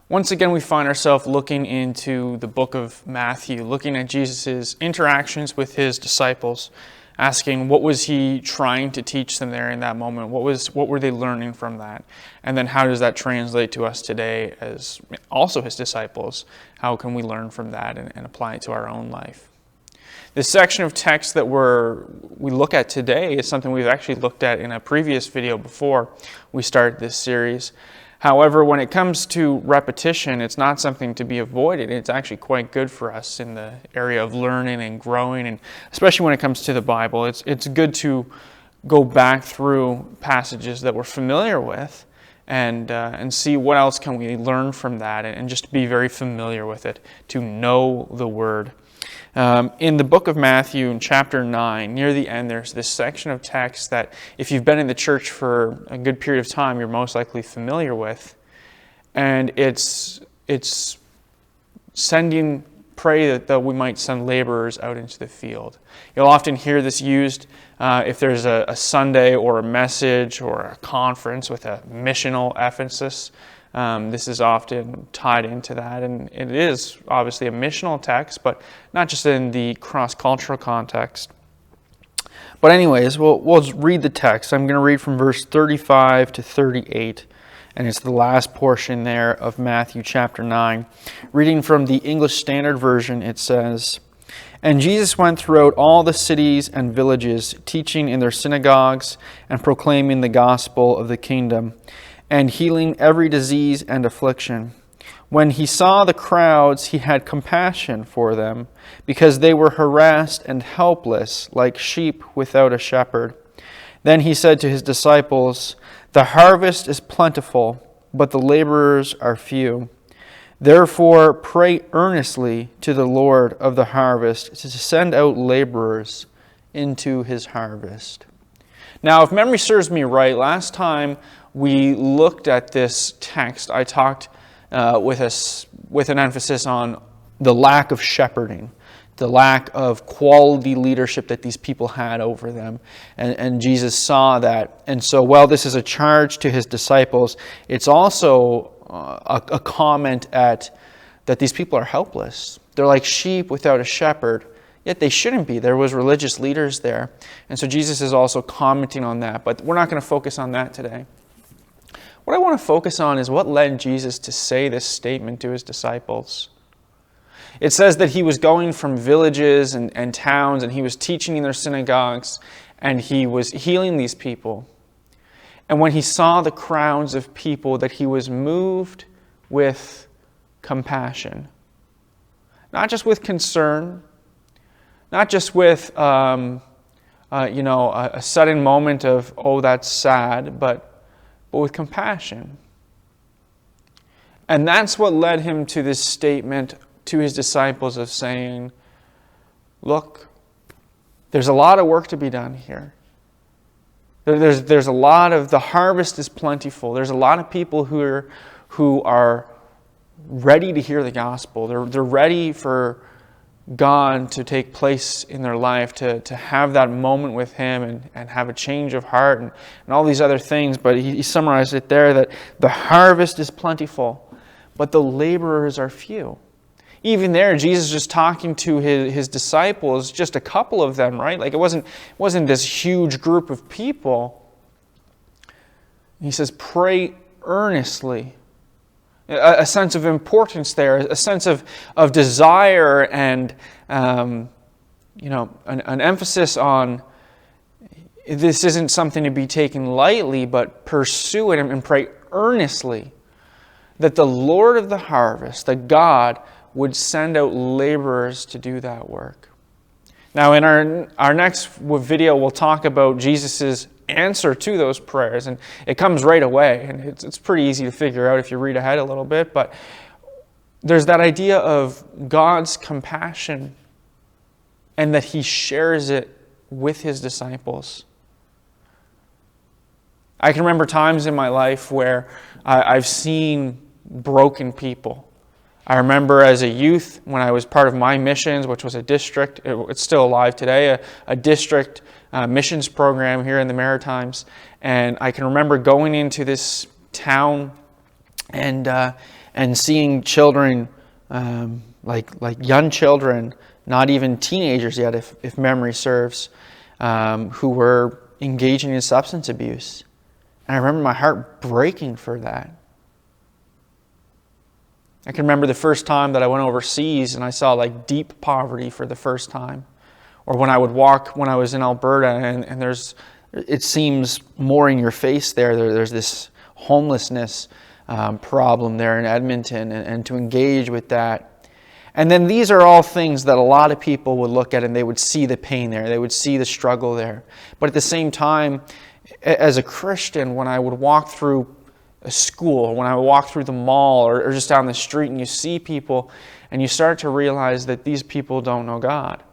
Once again, we find ourselves looking into the book of Matthew, looking at Jesus' interactions with his disciples, asking what was he trying to teach them there in that moment? What were they learning from that? And then how does that translate to us today as also his disciples? How can we learn from that and apply it to our own life? This section of text that we look at today is something we've actually looked at in a previous video before we started this series. However, when it comes to repetition, it's not something to be avoided. It's actually quite good for us in the area of learning and growing, and especially when it comes to the Bible. It's good to go back through passages that we're familiar with and see what else can we learn from that, and just be very familiar with it, to know the Word. In the book of Matthew, in chapter 9, near the end, there's this section of text that if you've been in the church for a good period of time, you're most likely familiar with. And it's pray that we might send laborers out into the field. You'll often hear this used if there's a Sunday or a message or a conference with a missional emphasis. This is often tied into that, and it is obviously a missional text, but not just in the cross-cultural context. But anyways, we'll read the text. I'm going to read from verse 35 to 38, and it's the last portion there of Matthew chapter 9. Reading from the English Standard Version, it says, "And Jesus went throughout all the cities and villages, teaching in their synagogues and proclaiming the gospel of the kingdom, and healing every disease and affliction. When he saw the crowds, he had compassion for them, because they were harassed and helpless, like sheep without a shepherd. Then he said to his disciples, 'The harvest is plentiful, but the laborers are few. Therefore pray earnestly to the Lord of the harvest to send out laborers into his harvest.'" Now, if memory serves me right, last time we looked at this text, I talked with an emphasis on the lack of shepherding, the lack of quality leadership that these people had over them. And Jesus saw that. And so, while this is a charge to his disciples, it's also a comment at that these people are helpless. They're like sheep without a shepherd. Yet they shouldn't be. There was religious leaders there. And so Jesus is also commenting on that. But we're not going to focus on that today. What I want to focus on is what led Jesus to say this statement to his disciples. It says that he was going from villages and towns, and he was teaching in their synagogues, and he was healing these people. And when he saw the crowds of people, that he was moved with compassion. Not just with concern, not just with a sudden moment of, oh, that's sad, but with compassion. And that's what led him to this statement to his disciples of saying, look, there's a lot of work to be done here. There's a lot of, the harvest is plentiful. There's a lot of people who are ready to hear the gospel. They're ready for God to take place in their life, to have that moment with him and have a change of heart and all these other things. But he summarized it there that the harvest is plentiful, but the laborers are few. Even there, Jesus just talking to his disciples, just a couple of them, right? Like it wasn't this huge group of people. He says, pray earnestly. A sense of importance there, a sense of desire and an emphasis on this isn't something to be taken lightly, but pursue it and pray earnestly that the Lord of the harvest, that God, would send out laborers to do that work. Now, in our next video, we'll talk about Jesus' answer to those prayers, and it comes right away, and it's pretty easy to figure out if you read ahead a little bit, but there's that idea of God's compassion and that he shares it with his disciples. I can remember times in my life where I've seen broken people. I remember as a youth when I was part of my missions, which was a district, it's still alive today, a district missions program here in the Maritimes. And I can remember going into this town and seeing children, like young children, not even teenagers yet, if memory serves, who were engaging in substance abuse. And I remember my heart breaking for that. I can remember the first time that I went overseas and I saw like deep poverty for the first time. Or when I would walk when I was in Alberta and it seems more in your face there. There's this homelessness problem there in Edmonton, and to engage with that. And then these are all things that a lot of people would look at and they would see the pain there. They would see the struggle there. But at the same time, as a Christian, when I would walk through a school, when I would walk through the mall or just down the street and you see people and you start to realize that these people don't know God.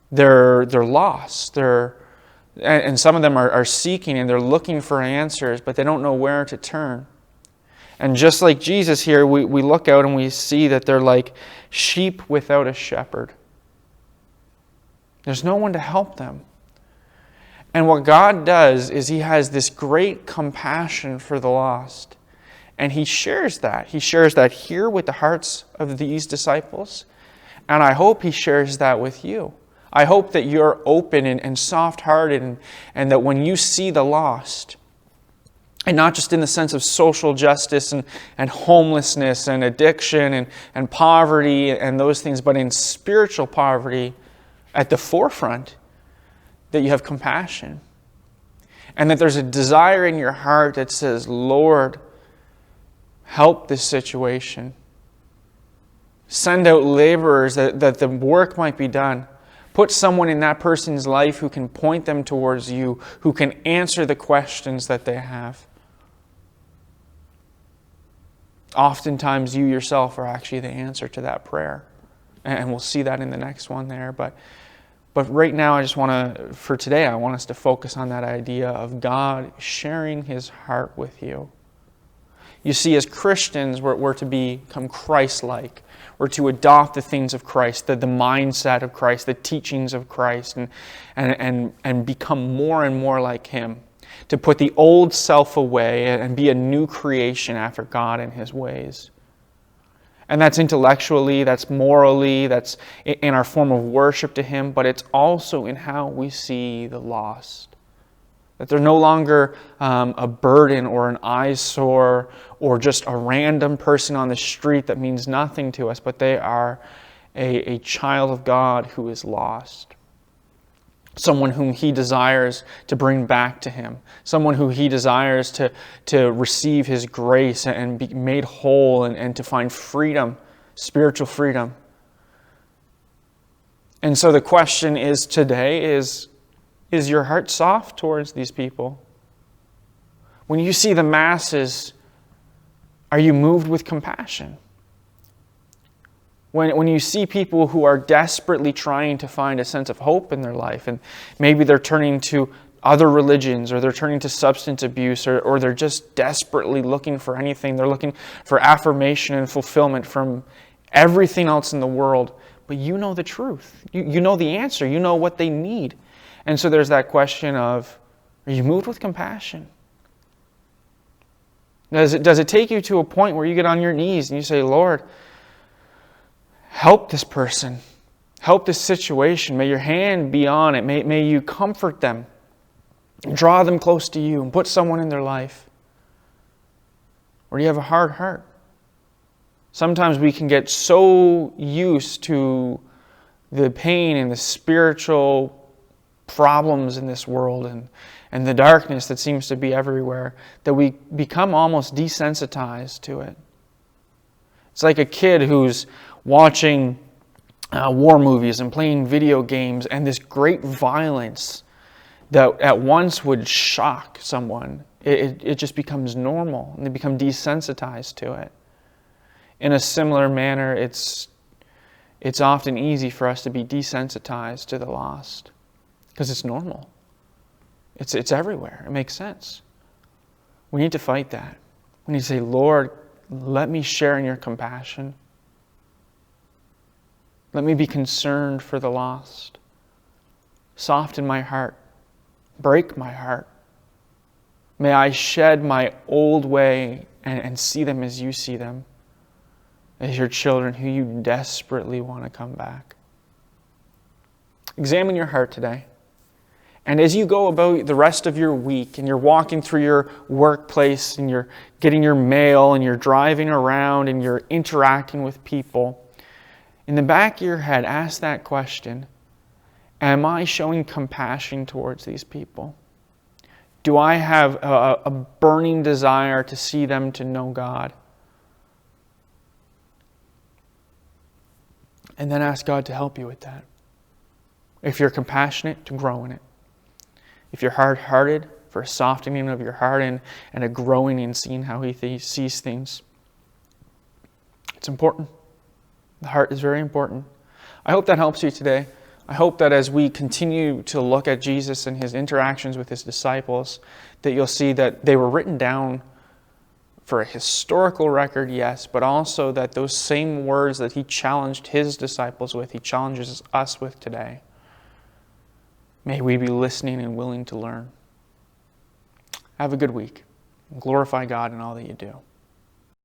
They're lost. And some of them are seeking and they're looking for answers, but they don't know where to turn. And just like Jesus here, we look out and we see that they're like sheep without a shepherd. There's no one to help them. And what God does is He has this great compassion for the lost. And He shares that. He shares that here with the hearts of these disciples. And I hope He shares that with you. I hope that you're open and soft-hearted and that when you see the lost, and not just in the sense of social justice and homelessness and addiction and poverty and those things, but in spiritual poverty at the forefront, that you have compassion. And that there's a desire in your heart that says, Lord, help this situation. Send out laborers that the work might be done. Put someone in that person's life who can point them towards you, who can answer the questions that they have. Oftentimes you yourself are actually the answer to that prayer. And we'll see that in the next one there. But right now, I want us to focus on that idea of God sharing His heart with you. You see, as Christians, we're to become Christ-like. We're to adopt the things of Christ, the mindset of Christ, the teachings of Christ, and become more and more like Him. To put the old self away and be a new creation after God and His ways. And that's intellectually, that's morally, that's in our form of worship to Him, but it's also in how we see the lost. That they're no longer a burden or an eyesore or just a random person on the street that means nothing to us, but they are a child of God who is lost. Someone whom He desires to bring back to Him. Someone who He desires to receive His grace and be made whole and to find freedom, spiritual freedom. And so the question is today is your heart soft towards these people? When you see the masses, are you moved with compassion? When you see people who are desperately trying to find a sense of hope in their life, and maybe they're turning to other religions, or they're turning to substance abuse, or they're just desperately looking for anything. They're looking for affirmation and fulfillment from everything else in the world. But you know the truth. You know the answer. You know what they need. And so there's that question of, are you moved with compassion? Does it take you to a point where you get on your knees and you say, Lord, help this person. Help this situation. May your hand be on it. May you comfort them. Draw them close to you and put someone in their life. Or do you have a hard heart? Sometimes we can get so used to the pain and the spiritual problems in this world and the darkness that seems to be everywhere that we become almost desensitized to it. It's like a kid who's watching war movies and playing video games, and this great violence that at once would shock someone, it just becomes normal, and they become desensitized to it. In a similar manner, it's often easy for us to be desensitized to the lost because it's normal. It's everywhere. It makes sense. We need to fight that. We need to say, Lord, let me share in your compassion. Let me be concerned for the lost. Soften my heart. Break my heart. May I shed my old way and see them as you see them, as your children who you desperately want to come back. Examine your heart today. And as you go about the rest of your week and you're walking through your workplace and you're getting your mail and you're driving around and you're interacting with people, in the back of your head, ask that question: am I showing compassion towards these people? Do I have a burning desire to see them to know God? And then ask God to help you with that. If you're compassionate, to grow in it. If you're hard-hearted, for a softening of your heart and a growing in seeing how He sees things. It's important. The heart is very important. I hope that helps you today. I hope that as we continue to look at Jesus and His interactions with His disciples, that you'll see that they were written down for a historical record, yes, but also that those same words that He challenged His disciples with, He challenges us with today. May we be listening and willing to learn. Have a good week. Glorify God in all that you do.